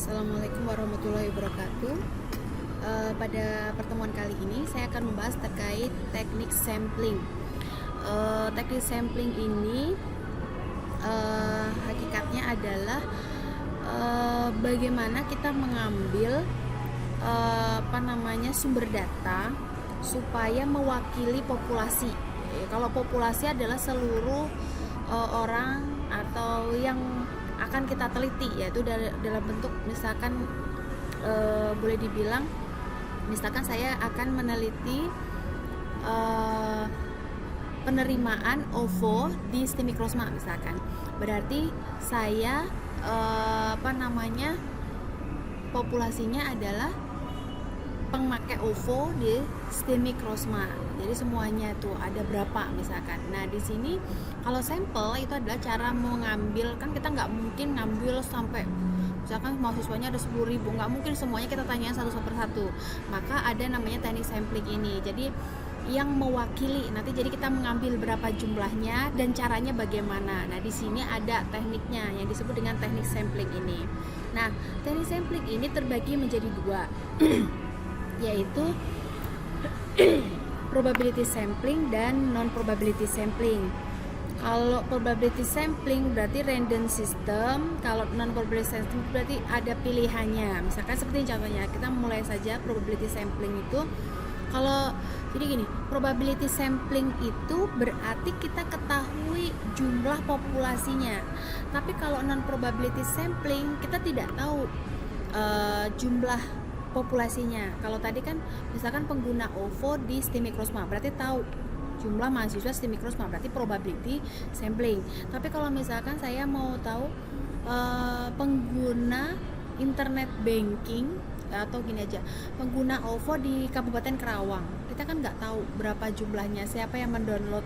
Assalamualaikum warahmatullahi wabarakatuh. Pada pertemuan kali ini saya akan membahas terkait teknik sampling. Teknik sampling ini hakikatnya adalah bagaimana kita mengambil sumber data supaya mewakili populasi. Kalau populasi adalah seluruh orang atau yang akan kita teliti, yaitu dalam bentuk misalkan boleh dibilang misalkan saya akan meneliti penerimaan OVO di Stemikrosma misalkan. Berarti saya populasinya adalah pemakai OVO di Stemikrosma. Jadi semuanya tuh ada berapa misalkan. Nah, di sini kalau sampel itu adalah cara mengambil, kan kita nggak mungkin ngambil sampai misalkan mahasiswanya ada 10.000, nggak mungkin semuanya kita tanyain satu per satu. Maka ada namanya teknik sampling ini. Jadi yang mewakili nanti, jadi kita mengambil berapa jumlahnya dan caranya bagaimana. Nah, di sini ada tekniknya yang disebut dengan teknik sampling ini. Nah, teknik sampling ini terbagi menjadi dua yaitu probability sampling dan non probability sampling. Kalau probability sampling berarti random system, kalau non probability sampling berarti ada pilihannya. Misalkan seperti contohnya, kita mulai saja probability sampling itu. Kalau jadi gini, probability sampling itu berarti kita ketahui jumlah populasinya. Tapi kalau non probability sampling kita tidak tahu jumlah populasinya. Kalau tadi kan misalkan pengguna OVO di Stemikrosma berarti tahu jumlah mahasiswa Stemikrosma, berarti probability sampling. Tapi kalau misalkan saya mau tahu pengguna internet banking atau gini aja, pengguna OVO di Kabupaten Karawang, kita kan nggak tahu berapa jumlahnya, siapa yang mendownload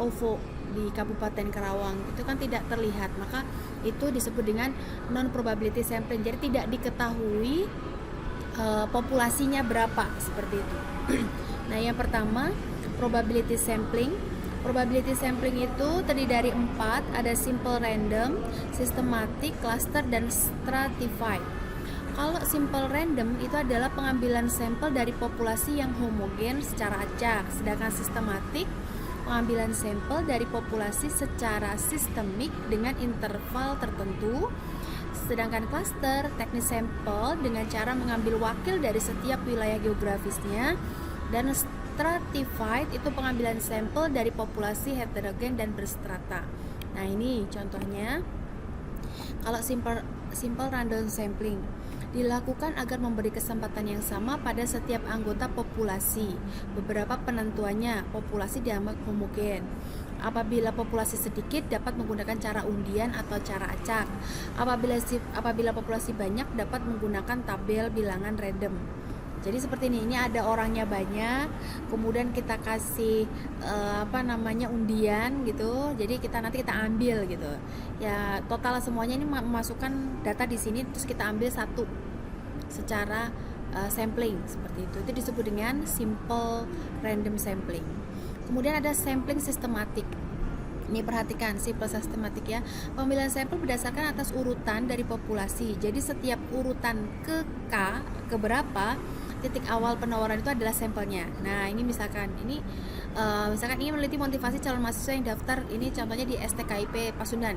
OVO di Kabupaten Karawang, itu kan tidak terlihat, maka itu disebut dengan non probability sampling. Jadi tidak diketahui populasinya berapa, seperti itu. Nah, yang pertama probability sampling. Probability sampling itu terdiri dari 4, ada simple random, systematic, cluster, dan stratified. Kalau simple random itu adalah pengambilan sampel dari populasi yang homogen secara acak, sedangkan sistematik pengambilan sampel dari populasi secara sistemik dengan interval tertentu. Sedangkan cluster teknik sampel dengan cara mengambil wakil dari setiap wilayah geografisnya, dan stratified itu pengambilan sampel dari populasi heterogen dan berstrata. Nah, ini contohnya. Kalau simple random sampling dilakukan agar memberi kesempatan yang sama pada setiap anggota populasi. Beberapa penentuannya, populasi dianggap homogen. Apabila populasi sedikit dapat menggunakan cara undian atau cara acak. Apabila populasi banyak dapat menggunakan tabel bilangan random. Jadi seperti ini ada orangnya banyak, kemudian kita kasih undian gitu. Jadi nanti kita ambil gitu. Ya, total semuanya ini memasukkan data di sini, terus kita ambil satu secara sampling seperti itu. Itu disebut dengan simple random sampling. Kemudian ada sampling sistematik. Ini perhatikan, simple sistematik ya. Pemilihan sampel berdasarkan atas urutan dari populasi. Jadi setiap urutan ke berapa, titik awal penawaran itu adalah sampelnya. Nah, ini misalkan ini meneliti motivasi calon mahasiswa yang daftar. Ini contohnya di STKIP Pasundan.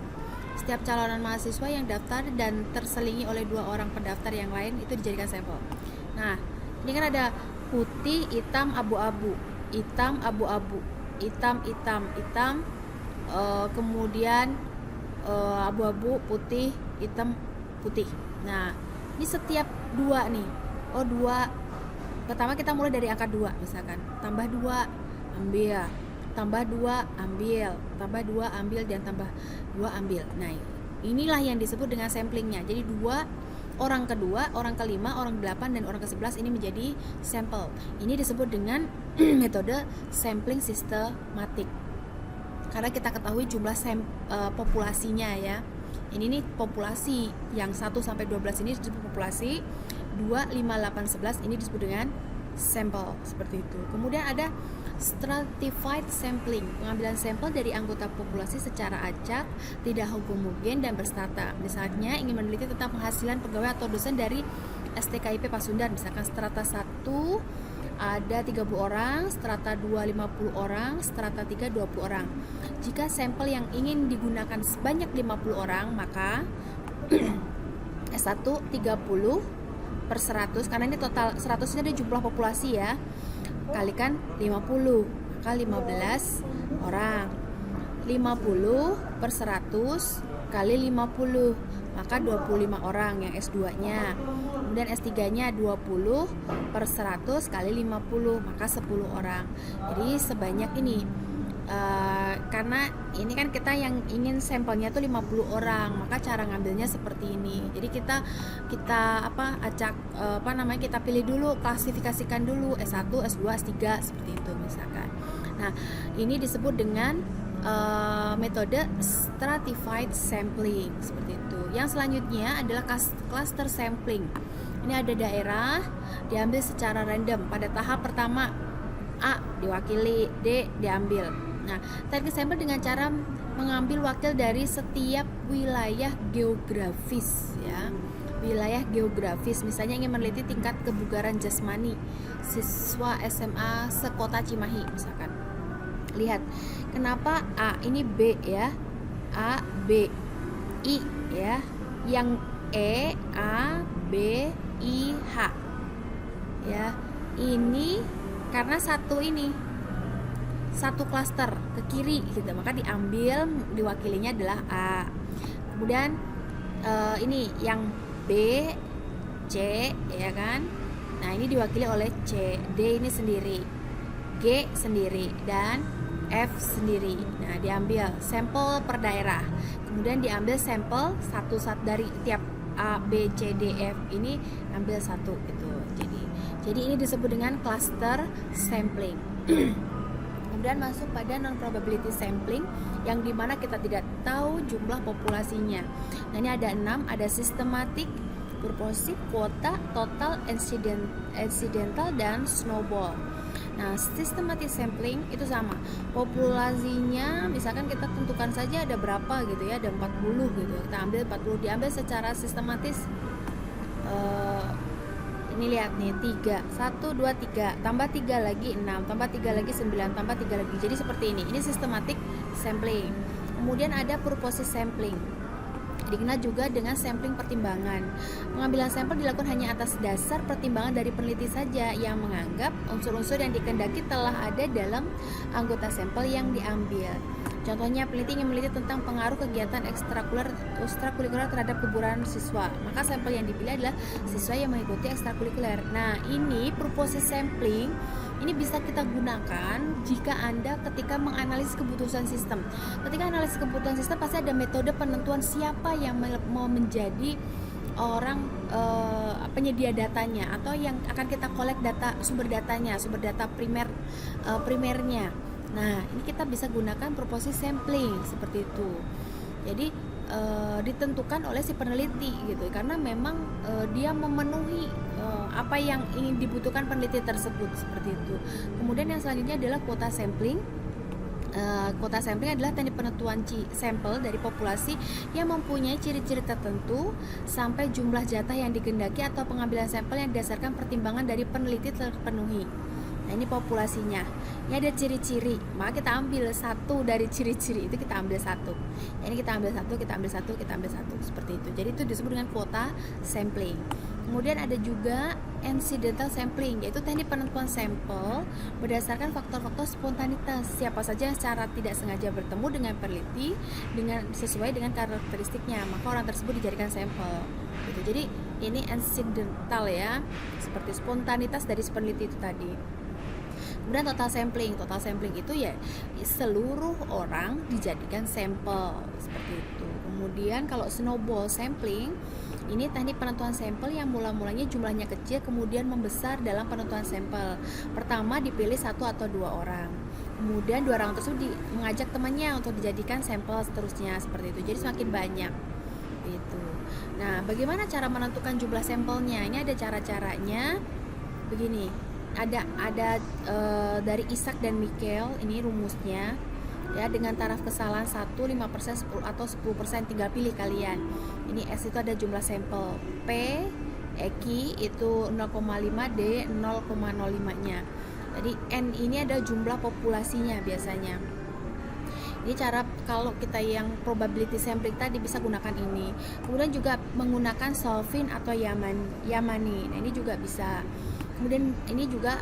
Setiap calonan mahasiswa yang daftar dan terselingi oleh 2 orang pendaftar yang lain itu dijadikan sampel. Nah, ini kan ada putih, hitam, abu-abu, hitam, abu-abu, hitam, kemudian abu-abu, putih, hitam, putih. Nah, ini setiap 2 nih. 2. Pertama kita mulai dari angka 2 misalkan. Tambah 2, ambil. Tambah 2, ambil. Tambah 2, ambil, dan tambah 2, ambil. Nah, inilah yang disebut dengan samplingnya. Jadi 2, orang kedua, orang kelima, orang 8, dan orang ke-11 ini menjadi sampel. Ini disebut dengan metode sampling sistematik. Karena kita ketahui jumlah populasinya ya. Ini nih populasi yang 1 sampai 12 ini disebut populasi. 2, 5, 8, 11 ini disebut dengan sampel, seperti itu. Kemudian ada Stratified sampling, pengambilan sampel dari anggota populasi secara acak, tidak homogen dan berstrata. Misalnya ingin meneliti tentang penghasilan pegawai atau dosen dari STKIP Pasundan, misalkan strata 1 ada 30 orang, strata 2 50 orang, strata 3 20 orang. Jika sampel yang ingin digunakan sebanyak 50 orang, maka S1 30 per 100, karena ini total 100 ini ada jumlah populasi ya, kalikan 50, maka 15 orang. 50 per 100 kali 50, maka 25 orang yang S2 nya. Kemudian S3 nya 20 per 100 kali 50, maka 10 orang. Jadi sebanyak ini. Karena ini kan kita yang ingin sampelnya tuh 50 orang, maka cara ngambilnya seperti ini. Jadi kita kita pilih dulu, klasifikasikan dulu S1, S2, S3 seperti itu misalkan. Nah, ini disebut dengan metode stratified sampling seperti itu. Yang selanjutnya adalah cluster sampling. Ini ada daerah diambil secara random. Pada tahap pertama A diwakili, D diambil. Nah, teknik sampel dengan cara mengambil wakil dari setiap wilayah geografis ya. Wilayah geografis, misalnya ingin meneliti tingkat kebugaran jasmani siswa SMA sekota Cimahi misalkan. Lihat, kenapa A ini B ya? A, B, I ya. Yang E, A, B, I, H. Ya. Ini karena satu klaster ke kiri gitu, maka diambil diwakilinya adalah A. Kemudian ini yang B, C ya kan. Nah, ini diwakili oleh C. D ini sendiri, G sendiri, dan F sendiri. Nah, diambil sampel per daerah. Kemudian diambil sampel satu-satu dari tiap A, B, C, D, F ini ambil satu gitu. Jadi ini disebut dengan cluster sampling. Kemudian masuk pada non-probability sampling, yang dimana kita tidak tahu jumlah populasinya. Nah, ini ada 6, ada systematic, purposive, kuota, total, incidental, dan snowball. Nah, systematic sampling itu sama, populasinya misalkan kita tentukan saja ada berapa gitu ya, ada 40 gitu, kita ambil 40, diambil secara sistematis. Ini lihat nih, 3, 1, 2, 3, tambah 3 lagi 6, tambah 3 lagi 9, tambah 3 lagi. Jadi seperti ini systematic sampling. Kemudian ada purposive sampling, dikenal juga dengan sampling pertimbangan. Pengambilan sampel dilakukan hanya atas dasar pertimbangan dari peneliti saja yang menganggap unsur-unsur yang dikehendaki telah ada dalam anggota sampel yang diambil. Contohnya, peneliti ingin meneliti tentang pengaruh kegiatan ekstrakurikuler terhadap kebugaran siswa, maka sampel yang dipilih adalah siswa yang mengikuti ekstrakurikuler. Nah, ini purposive sampling ini bisa kita gunakan jika Anda ketika menganalisis kebutuhan sistem. Ketika analisis kebutuhan sistem pasti ada metode penentuan siapa yang mau menjadi orang penyedia datanya, atau yang akan kita collect sumber data primernya. Nah, ini kita bisa gunakan purposive sampling seperti itu. Jadi ditentukan oleh si peneliti gitu, karena memang dia memenuhi apa yang ingin dibutuhkan peneliti tersebut seperti itu. Kemudian yang selanjutnya adalah quota sampling. Quota sampling adalah teknik penentuan sampel dari populasi yang mempunyai ciri-ciri tertentu sampai jumlah jatah yang dikehendaki atau pengambilan sampel yang didasarkan pertimbangan dari peneliti terpenuhi. Nah, ini populasinya. Ini ada ciri-ciri, maka kita ambil satu dari ciri-ciri itu, kita ambil satu. Ini kita ambil satu, kita ambil satu, kita ambil satu, seperti itu. Jadi itu disebut dengan quota sampling. Kemudian ada juga incidental sampling, yaitu teknik penentuan sampel berdasarkan faktor-faktor spontanitas. Siapa saja yang secara tidak sengaja bertemu dengan peneliti sesuai dengan karakteristiknya, maka orang tersebut dijadikan sampel. Gitu. Jadi ini incidental ya, seperti spontanitas dari peneliti itu tadi. Kemudian total sampling itu ya seluruh orang dijadikan sampel seperti itu. Kemudian kalau snowball sampling, ini teknik penentuan sampel yang mulanya jumlahnya kecil kemudian membesar dalam penentuan sampel. Pertama dipilih 1 atau 2 orang. Kemudian 2 orang tersebut mengajak temannya untuk dijadikan sampel seterusnya seperti itu. Jadi semakin banyak. Gitu. Nah, bagaimana cara menentukan jumlah sampelnya? Ini ada cara-caranya. Begini. dari Isaac dan Michael, ini rumusnya ya, dengan taraf kesalahan 1, 5%, 10 atau 10%, tinggal pilih kalian. Ini S itu ada jumlah sampel, P Eki itu 0,5, D 0,05-nya. Jadi N ini ada jumlah populasinya biasanya. Ini cara kalau kita yang probability sampling tadi bisa gunakan ini. Kemudian juga menggunakan Solvin atau Yamani. Nah, ini juga bisa. Kemudian ini juga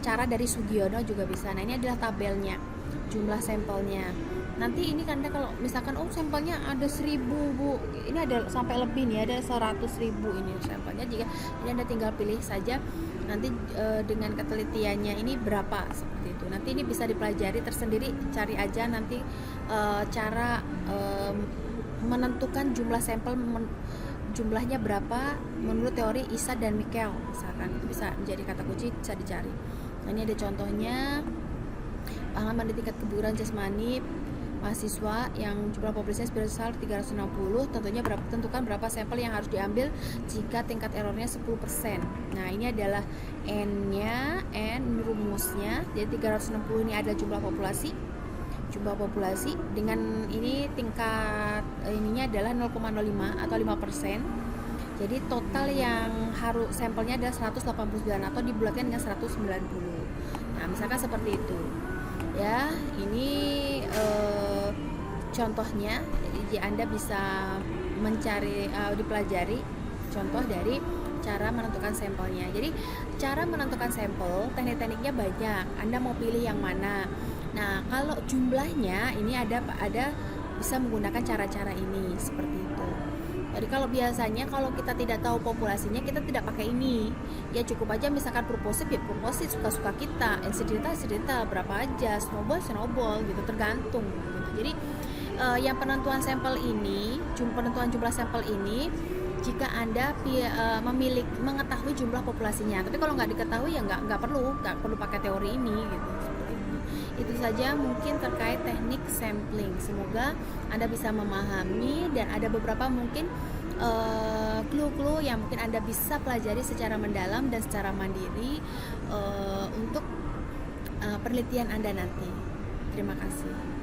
cara dari Sugiono juga bisa. Nah, ini adalah tabelnya, jumlah sampelnya. Nanti ini kan kalau misalkan sampelnya ada 1000 Bu, ini ada sampai lebih nih, ada 100.000 ini sampelnya. Jika ini Anda tinggal pilih saja nanti dengan ketelitiannya ini berapa, seperti itu. Nanti ini bisa dipelajari tersendiri, cari aja nanti cara menentukan jumlah sampel jumlahnya berapa menurut teori Isa dan Michael misalkan. Itu bisa menjadi kata kunci, bisa dicari. Nah, ini ada contohnya pengalaman di tingkat kebugaran jasmani mahasiswa yang jumlah populasinya sebesar 360. Tentunya tentukan berapa sampel yang harus diambil jika tingkat errornya 10%. Nah, ini adalah N-nya, N rumusnya. Jadi 360 ini ada jumlah populasi dengan ini tingkat ininya adalah 0,05 atau 5%. Jadi total yang harus sampelnya adalah 189 atau dibulatkan dengan 190. Nah, misalkan seperti itu. Ya, ini contohnya. Jadi Anda bisa mencari dipelajari contoh dari cara menentukan sampelnya. Jadi cara menentukan sampel teknik-tekniknya banyak. Anda mau pilih yang mana? Nah, kalau jumlahnya ini ada bisa menggunakan cara-cara ini seperti itu. Jadi kalau biasanya kalau kita tidak tahu populasinya, kita tidak pakai ini. Ya cukup aja misalkan proposit ya proposit, suka-suka kita, insidenta berapa aja, snowball gitu, tergantung gitu. Jadi yang penentuan sampel ini, penentuan jumlah sampel ini jika Anda mengetahui jumlah populasinya. Tapi kalau nggak diketahui ya nggak perlu pakai teori ini gitu. Itu saja mungkin terkait teknik sampling. Semoga Anda bisa memahami dan ada beberapa mungkin clue-clue yang mungkin Anda bisa pelajari secara mendalam dan secara mandiri untuk penelitian Anda nanti. Terima kasih.